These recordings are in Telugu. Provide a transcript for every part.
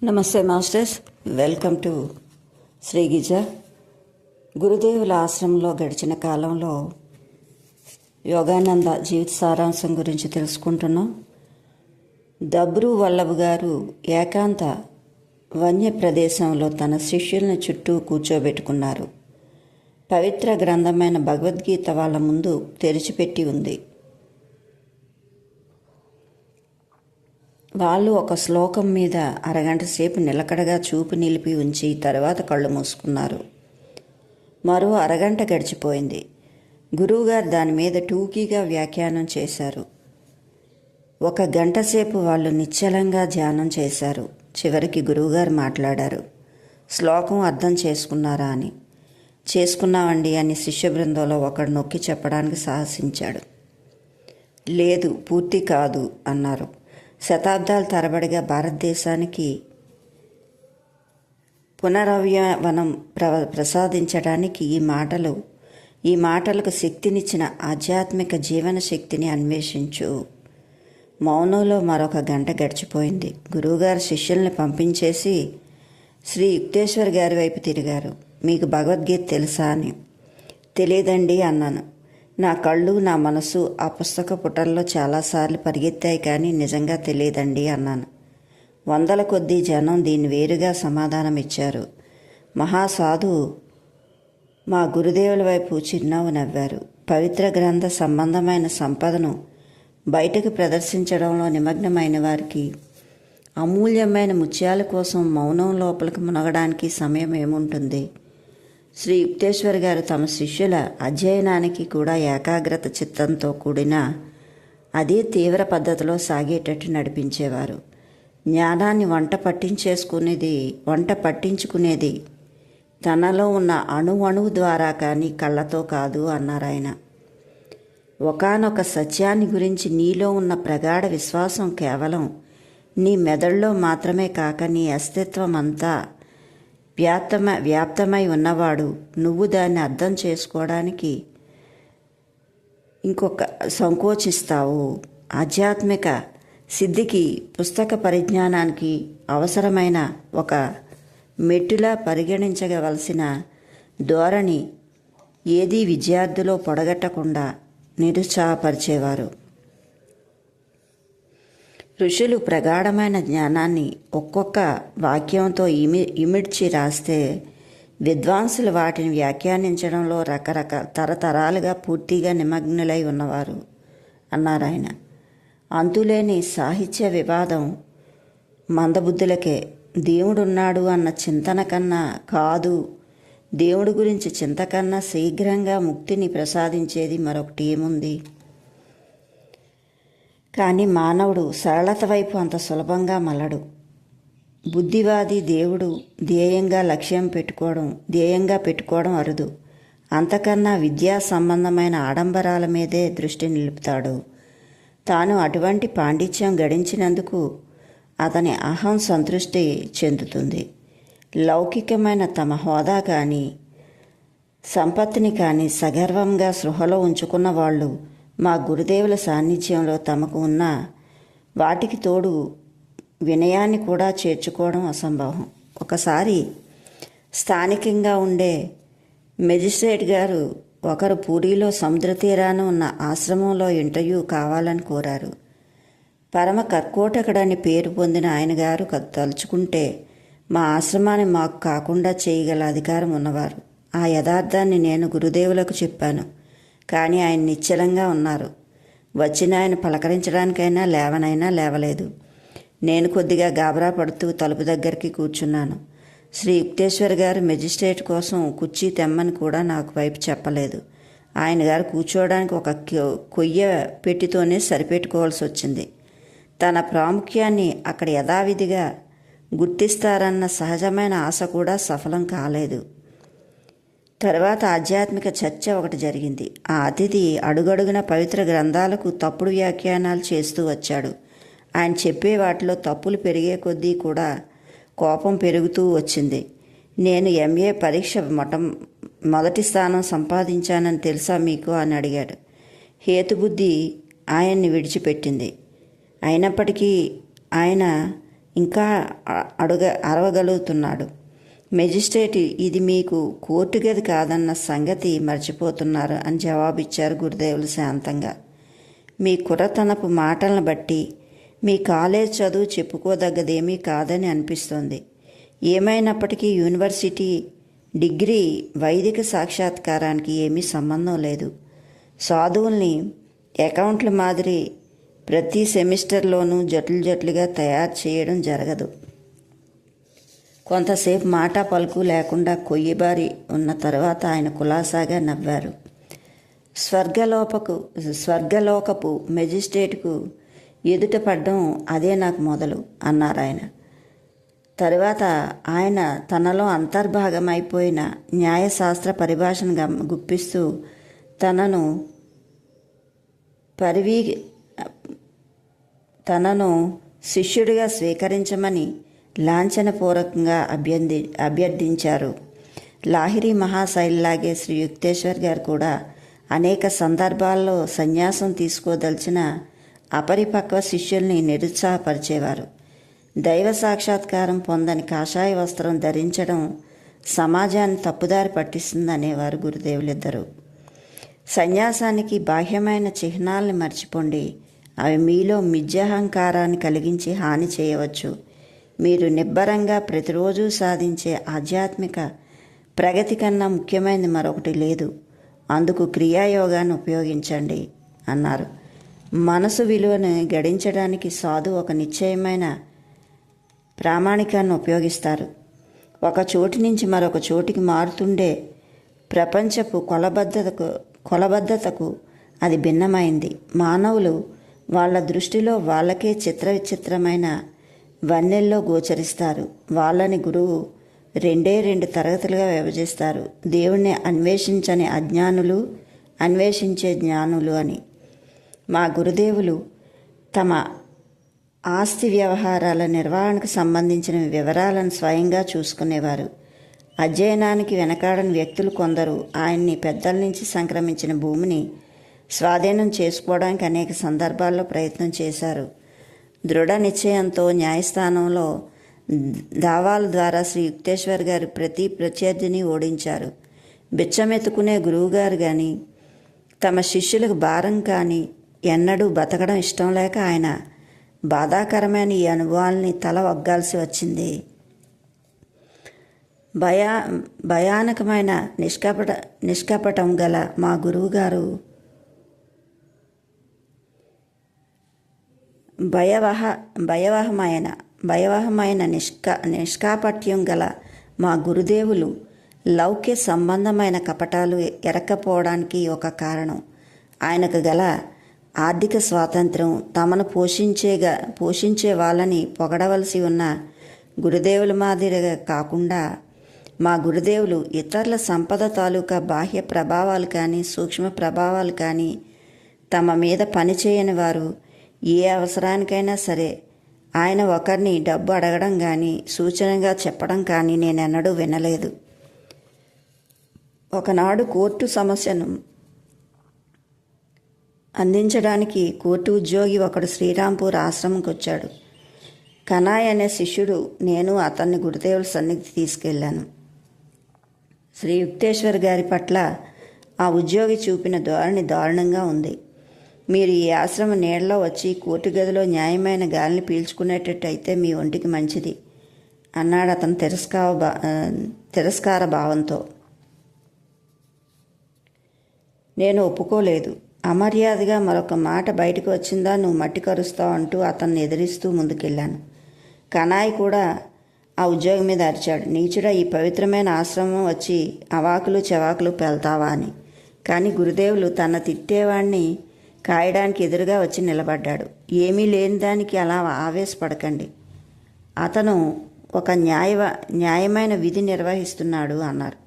నమస్తే మాస్టర్స్, వెల్కమ్ టు శ్రీ గిజ. గురుదేవుల ఆశ్రమంలో గడిచిన కాలంలో యోగానంద జీవిత సారాంశం గురించి తెలుసుకుంటున్నాం. దబ్రూ వల్లభ్ గారు ఏకాంత వన్య ప్రదేశంలో తన శిష్యుల్ని చుట్టూ కూర్చోబెట్టుకున్నారు. పవిత్ర గ్రంథమైన భగవద్గీత వాళ్ళ ముందు తెరిచిపెట్టి ఉంది. వాళ్ళు ఒక శ్లోకం మీద అరగంట సేపు నిలకడగా చూపు నిలిపి ఉంచి తర్వాత కళ్ళు మూసుకున్నారు. మరో అరగంట గడిచిపోయింది. గురువుగారు దాని మీద టూకీగా వ్యాఖ్యానం చేశారు. ఒక గంట సేపు వాళ్ళు నిశ్చలంగా ధ్యానం చేశారు. చివరికి గురువుగారు మాట్లాడారు. శ్లోకం అర్థం చేసుకున్నారా అని. చేసుకున్నామండి అని శిష్య బృందంలో ఒకడు నొక్కి చెప్పడానికి సాహసించాడు. లేదు, పూర్తి కాదు అన్నారు. శతాబ్దాల తరబడిగా భారతదేశానికి పునరవ్యవనం ప్రసాదించడానికి ఈ మాటలకు శక్తినిచ్చిన ఆధ్యాత్మిక జీవన శక్తిని అన్వేషించు. మౌనంలో మరొక గంట గడిచిపోయింది. గురువుగారు శిష్యుల్ని పంపించేసి శ్రీ యుక్తేశ్వర్ గారి వైపు తిరిగారు. మీకు భగవద్గీత తెలుసా అని. తెలియదండి అన్నాను. నా కళ్ళు, నా మనసు ఆ పుస్తక పుటల్లో చాలాసార్లు పరిగెత్తాయి, కానీ నిజంగా తెలియదండి అన్నాను. వందల కొద్దీ జనం దీన్ని వేరుగా సమాధానం ఇచ్చారు. మహాసాధువు మా గురుదేవుల వైపు చిరునవ్వు నవ్వారు. పవిత్ర గ్రంథ సంబంధమైన సంపదను బయటకు ప్రదర్శించడంలో నిమగ్నమైన వారికి అమూల్యమైన ముత్యాల కోసం మౌనం లోపలికి మునగడానికి సమయం ఏముంటుంది? శ్రీ యుక్తేశ్వర్ గారు తమ శిష్యుల అధ్యయనానికి కూడా ఏకాగ్రత చిత్తంతో కూడిన అదే తీవ్ర పద్ధతిలో సాగేటట్టు నడిపించేవారు. జ్ఞానాన్ని వంట పట్టించుకునేది తనలో ఉన్న అణువు ద్వారా కానీ కళ్ళతో కాదు అన్నారు ఆయన. ఒకానొక సత్యాన్ని గురించి నీలో ఉన్న ప్రగాఢ విశ్వాసం కేవలం నీ మెదడులో మాత్రమే కాక నీ అస్తిత్వం అంతా వ్యాప్తమై ఉన్నవాడు. నువ్వు దాన్ని అర్థం చేసుకోవడానికి సంకోచిస్తావు. ఆధ్యాత్మిక సిద్ధికి పుస్తక పరిజ్ఞానానికి అవసరమైన ఒక మెట్టులా పరిగణించవలసిన ధోరణి ఏదీ విద్యార్థిలో పొడగట్టకుండా నిరుత్సాహపరిచేవారు. ఋషులు ప్రగాఢమైన జ్ఞానాన్ని ఒక్కొక్క వాక్యంతో ఇమిడ్చి రాస్తే విద్వాంసులు వాటిని వ్యాఖ్యానించడంలో తరతరాలుగా పూర్తిగా నిమగ్నులై ఉన్నవారు అన్నారు ఆయన. అంతులేని సాహిత్య వివాదం మందబుద్ధులకే. దేవుడున్నాడు అన్న చింతన కన్నా కాదు, దేవుడి గురించి చింత కన్నా శీఘ్రంగా ముక్తిని ప్రసాదించేది మరొకటి ఏముంది? కానీ మానవుడు సరళత వైపు అంత సులభంగా మలడు. బుద్ధివాది దేవుడు ధ్యేయంగా పెట్టుకోవడం అరుదు. అంతకన్నా విద్యా సంబంధమైన ఆడంబరాల మీదే దృష్టి నిలుపుతాడు. తాను అటువంటి పాండిత్యం గడించినందుకు అతని అహం సంతృష్టి చెందుతుంది. లౌకికమైన తమ హోదా కానీ సంపత్తిని కానీ సగర్వంగా సృహలో ఉంచుకున్న వాళ్ళు మా గురుదేవుల సాన్నిధ్యంలో తమకు ఉన్న వాటికి తోడు వినయాన్ని కూడా చేర్చుకోవడం అసంభవం. ఒకసారి స్థానికంగా ఉండే మెజిస్ట్రేట్ గారు ఒకరు పూరీలో సముద్ర తీరాన ఉన్న ఆశ్రమంలో ఇంటర్వ్యూ కావాలని కోరారు. పరమ కర్కోటకుడని పేరు పొందిన ఆయన గారు తలుచుకుంటే మా ఆశ్రమాన్ని మాకు కాకుండా చేయగల అధికారం ఉన్నవారు. ఆ యథార్థాన్ని నేను గురుదేవులకు చెప్పాను. కానీ ఆయన నిశ్చలంగా ఉన్నారు. వచ్చిన ఆయన పలకరించడానికైనా లేవలేదు. నేను కొద్దిగా గాబరా పడుతూ తలుపు దగ్గరికి కూర్చున్నాను. శ్రీ యుక్తేశ్వర్ గారు మెజిస్ట్రేట్ కోసం కుర్చీ తెమ్మని కూడా నాకు వైపు చెప్పలేదు. ఆయన గారు కూర్చోవడానికి ఒక కొయ్య పెట్టితోనే సరిపెట్టుకోవాల్సి వచ్చింది. తన ప్రాముఖ్యాన్ని అక్కడ యథావిధిగా గుర్తిస్తారన్న సహజమైన ఆశ కూడా సఫలం కాలేదు. తర్వాత ఆధ్యాత్మిక చర్చ ఒకటి జరిగింది. ఆ అతిథి అడుగడుగున పవిత్ర గ్రంథాలకు తప్పుడు వ్యాఖ్యానాలు చేస్తూ వచ్చాడు. ఆయన చెప్పే వాటిలో తప్పులు పెరిగే కొద్దీ కూడా కోపం పెరుగుతూ వచ్చింది. నేను ఎంఏ పరీక్ష మొదటి స్థానం సంపాదించానని తెలుసా మీకు అని అడిగాడు. హేతుబుద్ధి ఆయన్ని విడిచిపెట్టింది. అయినప్పటికీ ఆయన ఇంకా అరవగలుగుతున్నాడు. మెజిస్ట్రేట్, ఇది మీకు కోర్టు గది కాదన్న సంగతి మర్చిపోతున్నారు అని జవాబిచ్చారు గురుదేవులు శాంతంగా. మీ కుర్రతనపు మాటలను బట్టి మీ కాలేజ్ చదువు చెప్పుకోదగ్గదేమీ కాదని అనిపిస్తోంది. ఏమైనప్పటికీ యూనివర్సిటీ డిగ్రీ వైదిక సాక్షాత్కారానికి ఏమీ సంబంధం లేదు. సాధువుల్ని అకౌంట్ల మాదిరి ప్రతి సెమిస్టర్లోనూ జట్లుగా తయారు చేయడం జరగదు. కొంతసేపు మాట పలుకు లేకుండా కొయ్యబారి ఉన్న తర్వాత ఆయన కులాసాగా నవ్వారు. స్వర్గలోకపు మెజిస్ట్రేట్కు ఎదుట పడ్డం అదే నాకు మొదలు అన్నారు ఆయన. తరువాత ఆయన తనలో అంతర్భాగమైపోయిన న్యాయశాస్త్ర పరిభాషను గుప్పిస్తూ తనను శిష్యుడిగా స్వీకరించమని లాంఛనపూర్వకంగా అభ్యర్థించారు. లాహిరి మహాశైలిలాగే శ్రీ యుక్తేశ్వర్ గారు కూడా అనేక సందర్భాల్లో సన్యాసం తీసుకోదలిచిన అపరిపక్వ శిష్యుల్ని నిరుత్సాహపరిచేవారు. దైవ సాక్షాత్కారం పొందని కాషాయ వస్త్రం ధరించడం సమాజాన్ని తప్పుదారి పట్టిస్తుందనేవారు గురుదేవులిద్దరూ. సన్యాసానికి బాహ్యమైన చిహ్నాల్ని మర్చిపోండి. అవి మీలో మిథ్యాహంకారాన్ని కలిగించి హాని చేయవచ్చు. మీరు నిబ్బరంగా ప్రతిరోజు సాధించే ఆధ్యాత్మిక ప్రగతి కన్నా ముఖ్యమైనది మరొకటి లేదు. అందుకు క్రియాయోగాన్ని ఉపయోగించండి అన్నారు. మనసు విలువను గడించడానికి సాధు ఒక నిశ్చయమైన ప్రామాణికాన్ని ఉపయోగిస్తారు. ఒక చోటు నుంచి మరొక చోటికి మారుతుండే ప్రపంచపు కొలబద్ధతకు అది భిన్నమైంది. మానవులు వాళ్ళ దృష్టిలో వాళ్ళకే చిత్రవిచిత్రమైన వన్నెల్లో గోచరిస్తారు. వాళ్ళని గురువు రెండు తరగతులుగా విభజిస్తారు. దేవుణ్ణి అన్వేషించని అజ్ఞానులు, అన్వేషించే జ్ఞానులు అని. మా గురుదేవులు తమ ఆస్తి వ్యవహారాల నిర్వహణకు సంబంధించిన వివరాలను స్వయంగా చూసుకునేవారు. అధ్యయనానికి వెనకాడని వ్యక్తులు కొందరు ఆయన్ని పెద్దల నుంచి సంక్రమించిన భూమిని స్వాధీనం చేసుకోవడానికి అనేక సందర్భాల్లో ప్రయత్నం చేశారు. దృఢ నిశ్చయంతో న్యాయస్థానంలో దావాల ద్వారా శ్రీ యుక్తేశ్వర్ గారు ప్రతి ప్రత్యర్థిని ఓడించారు. బిచ్చమెత్తుకునే గురువుగారు కానీ తమ శిష్యులకు భారం కానీ ఎన్నడూ బతకడం ఇష్టం లేక ఆయన బాధాకరమైన ఈ అనుభవాల్ని తల వగ్గాల్సి వచ్చింది. భయానకమైన నిష్కపటం గల మా గురువుగారు భయవహమైన నిష్కాపట్యం గల మా గురుదేవులు లౌక్య సంబంధమైన కపటాలు ఎరక్కపోవడానికి ఒక కారణం. ఆయనకు గల ఆర్థిక స్వాతంత్రం, తమను పోషించే వాళ్ళని పొగడవలసి ఉన్న గురుదేవుల మాదిరిగా కాకుండా మా గురుదేవులు ఇతరుల సంపద తాలూకా బాహ్య ప్రభావాలు కానీ సూక్ష్మ ప్రభావాలు కానీ తమ మీద పనిచేయని వారు ఏ అవసరానికైనా సరే ఆయన ఒకరిని డబ్బు అడగడం కానీ సూచనగా చెప్పడం కానీ నేనెన్నడూ వినలేదు. ఒకనాడు కోర్టు సమస్యను అందించడానికి కోర్టు ఉద్యోగి ఒకడు శ్రీరాంపూర్ ఆశ్రమంకి వచ్చాడు. కనాయ్ అనే శిష్యుడు నేను అతన్ని గురుదేవుల సన్నిధికి తీసుకెళ్లాను. శ్రీ యుక్తేశ్వర్ గారి పట్ల ఆ ఉద్యోగి చూపిన ధోరణి దారుణంగా ఉంది. మీరు ఈ ఆశ్రమ నీడలో వచ్చి కోర్టు గదిలో న్యాయమైన గాలిని పీల్చుకునేటట్టయితే మీ ఒంటికి మంచిది అన్నాడు అతను తిరస్కార భావంతో. నేను ఒప్పుకోలేదు. అమర్యాదగా మరొక మాట బయటకు వచ్చిందా నువ్వు మట్టి కరుస్తావు అంటూ అతన్ని ఎదిరిస్తూ ముందుకెళ్ళాను. కనాయ్ కూడా ఆ ఉద్యోగి మీద అరిచాడు, నీచుడా, ఈ పవిత్రమైన ఆశ్రమం వచ్చి అవాకులు చెవాకులు పెళ్తావా అని. కానీ గురుదేవులు తన తిట్టేవాణ్ణి కాయడానికి ఎదురుగా వచ్చి నిలబడ్డాడు. ఏమీ లేని దానికి అలా ఆవేశపడకండి, అతను ఒక న్యాయమైన విధి నిర్వహిస్తున్నాడు అన్నారు.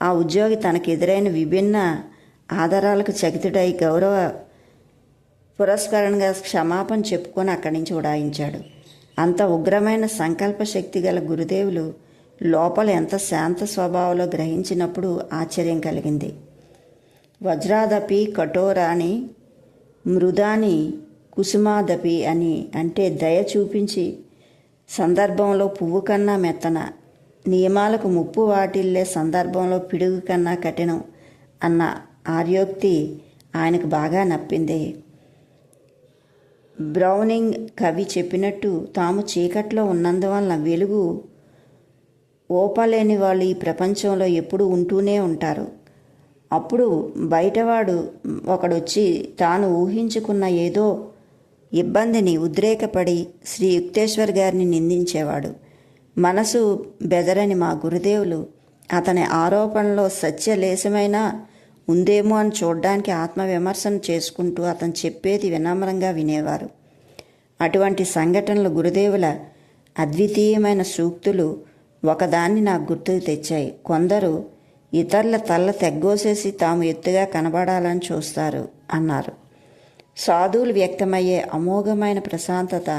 ఆ ఉద్యోగి తనకు ఎదురైన విభిన్న ఆధారాలకు చకితుడై గౌరవ పురస్కరణగా క్షమాపణ చెప్పుకొని అక్కడి నుంచి ఉడాయించాడు. అంత ఉగ్రమైన సంకల్ప శక్తి గల గురుదేవులు లోపల ఎంత శాంత స్వభావంలో గ్రహించినప్పుడు ఆశ్చర్యం కలిగింది. వజ్రాదపి కఠోరాని మృదాని కుసుమాదపి అని అంటే దయ చూపించి సందర్భంలో పువ్వు కన్నా మెత్తన, నియమాలకు ముప్పు వాటిల్లే సందర్భంలో పిడుగు కన్నా కఠినం అన్న ఆర్యోక్తి ఆయనకు బాగా నప్పింది. బ్రౌనింగ్ కవి చెప్పినట్టు తాము చీకట్లో ఉన్నందువలన వెలుగు ఓపలేని వాళ్ళు ఈ ప్రపంచంలో ఎప్పుడూ ఉంటూనే ఉంటారు. అప్పుడు బయటవాడు ఒకడొచ్చి తాను ఊహించుకున్న ఏదో ఇబ్బందిని ఉద్రేకపడి శ్రీ యుక్తేశ్వర్ గారిని నిందించేవాడు. మనసు బెదరని మా గురుదేవులు అతని ఆరోపణలో సత్యలేశమైనా ఉందేమో అని చూడ్డానికి ఆత్మవిమర్శన చేసుకుంటూ అతను చెప్పేది వినమ్రంగా వినేవారు. అటువంటి సంఘటనలు గురుదేవుల అద్వితీయమైన సూక్తులు ఒకదాన్ని నాకు గుర్తుకు తెచ్చాయి. కొందరు ఇతరుల తల్ల తెగ్గోసేసి తాము ఎత్తుగా కనబడాలని చూస్తారు అన్నారు. సాధువులు వ్యక్తమయ్యే అమోఘమైన ప్రశాంతత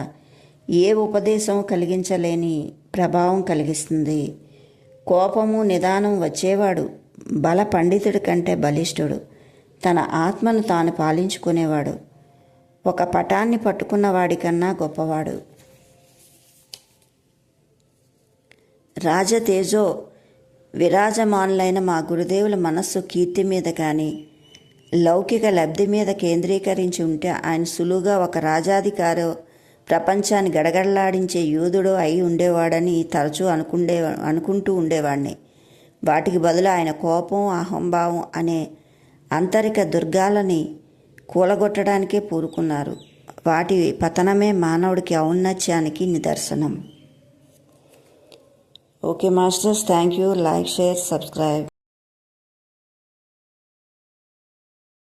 ఏ ఉపదేశం కలిగించలేని ప్రభావం కలిగిస్తుంది. కోపము నిదానం వచ్చేవాడు బల పండితుడి కంటే బలిష్ఠుడు. తన ఆత్మను తాను పాలించుకునేవాడు. ఒక పటాన్ని పట్టుకున్న వాడికన్నా గొప్పవాడు. రాజతేజో విరాజమానులైన మా గురుదేవుల మనస్సు కీర్తి మీద కానీ లౌకిక లబ్ధి మీద కేంద్రీకరించి ఉంటే ఆయన సులువుగా ఒక రాజాధికారో ప్రపంచాన్ని గడగడలాడించే యూదుడో అయి ఉండేవాడని తరచూ అనుకుంటూ ఉండేవాడిని. వాటికి బదులు ఆయన కోపం, అహంభావం అనే ఆంతరిక దుర్గాలని కూలగొట్టడానికే పూనుకున్నారు. వాటి పతనమే మానవుడికి ఔన్నత్యానికి నిదర్శనం. Okay masters, thank you. Like, share, subscribe.